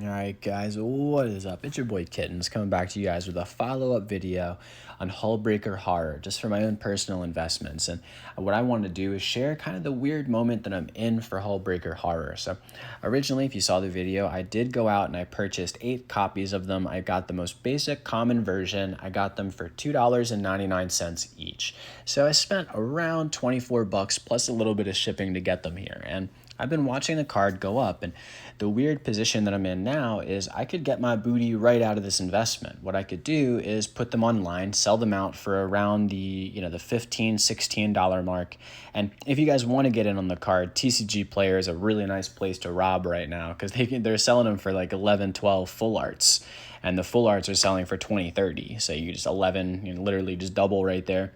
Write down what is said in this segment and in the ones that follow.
All right, guys, what is up? It's your boy Kittens coming back to you guys with a follow-up video on Hullbreaker Horror, just for my own personal investments. And what I want to do is share kind of the weird moment that I'm in for Hullbreaker Horror. So originally, if you saw the video, I did go out and I purchased 8 copies of them. I got the most basic common version. I got them for $2.99 each. So I spent around 24 bucks plus a little bit of shipping to get them here. And I've been watching the card go up, and the weird position that I'm in now is I could get my booty right out of this investment. What I could do is put them online, sell them out for around the the $15, $16 mark. And if you guys want to get in on the card, TCG Player is a really nice place to rob right now because they're selling them for like 11, 12 full arts, and the full arts are selling for 20, 30. So you just 11, literally just double right there.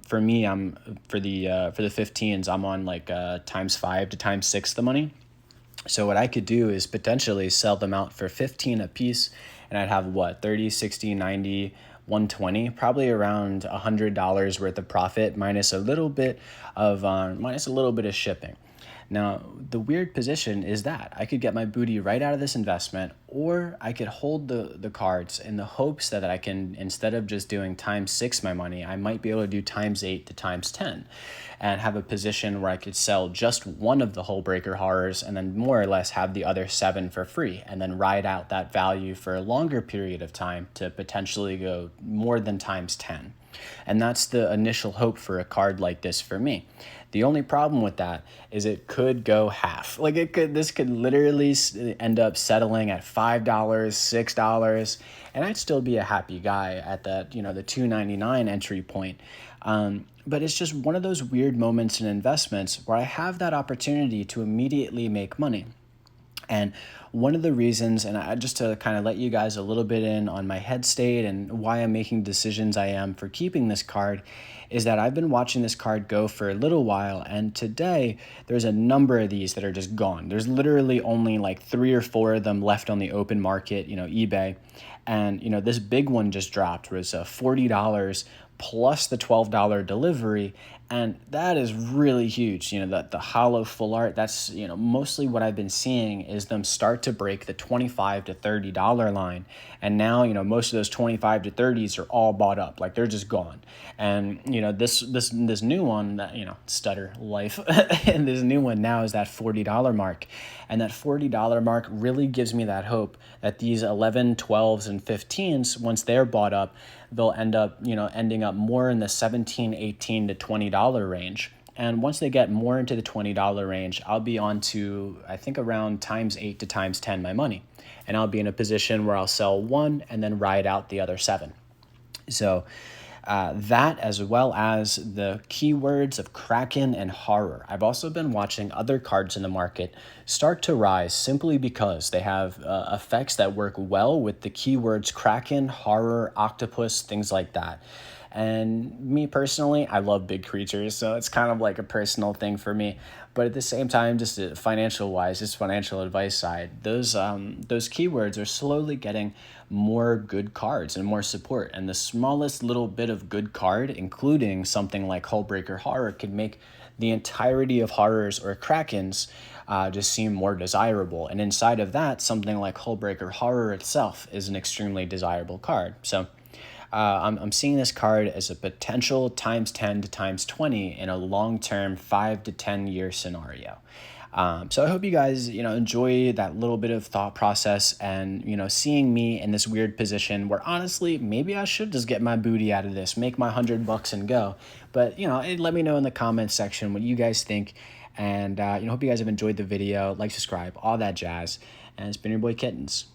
For me, I'm for the 15s, I'm on like times 5 to times 6 the money. So what I could do is potentially sell them out for 15 a piece, and I'd have what, 30, 60, 90, 120, probably around $100 worth of profit minus a little bit of shipping. Now, the weird position is that I could get my booty right out of this investment, or I could hold the cards in the hopes that I can, instead of just doing times 6 my money, I might be able to do times 8 to times 10 and have a position where I could sell just one of the Hullbreaker Horrors and then more or less have the other 7 for free and then ride out that value for a longer period of time to potentially go more than times 10. And that's the initial hope for a card like this for me. The only problem with that is it could go half. This could literally end up settling at $5, $6, and I'd still be a happy guy at that, the $2.99 entry point. But it's just one of those weird moments in investments where I have that opportunity to immediately make money. And one of the reasons, and just to kind of let you guys a little bit in on my head state and why I'm making decisions I am for keeping this card, is that I've been watching this card go for a little while, and today there's a number of these that are just gone. There's literally only like 3 or 4 of them left on the open market, eBay. And, this big one just dropped, was $40 plus the $12 delivery. And that is really huge. The hollow full art, that's, mostly what I've been seeing is them start to break the $25 to $30 line. And now, most of those 25 to 30s are all bought up. Like, they're just gone. And, this new one that, stutter life, and this new one now is that $40 mark. And that $40 mark really gives me that hope that these 11, 12s, and 15s, once they're bought up, they'll ending up more in the $17, $18 to $20 range. And once they get more into the $20 range, I'll be on to, I think, around times 8 to times 10 my money. And I'll be in a position where I'll sell one and then ride out the other 7. So that, as well as the keywords of Kraken and horror. I've also been watching other cards in the market start to rise simply because they have effects that work well with the keywords Kraken, horror, octopus, things like that. And me personally, I love big creatures, so it's kind of like a personal thing for me. But at the same time, just financial-wise, just financial advice side, those keywords are slowly getting more good cards and more support. And the smallest little bit of good card, including something like Hullbreaker Horror, could make the entirety of horrors or Krakens just seem more desirable. And inside of that, something like Hullbreaker Horror itself is an extremely desirable card. So I'm seeing this card as a potential times 10 to times 20 in a long-term 5 to 10 year scenario. So I hope you guys, enjoy that little bit of thought process and, seeing me in this weird position where honestly, maybe I should just get my booty out of this, make my $100 and go. But, let me know in the comments section what you guys think. And, hope you guys have enjoyed the video. Like, subscribe, all that jazz. And it's been your boy Kittens.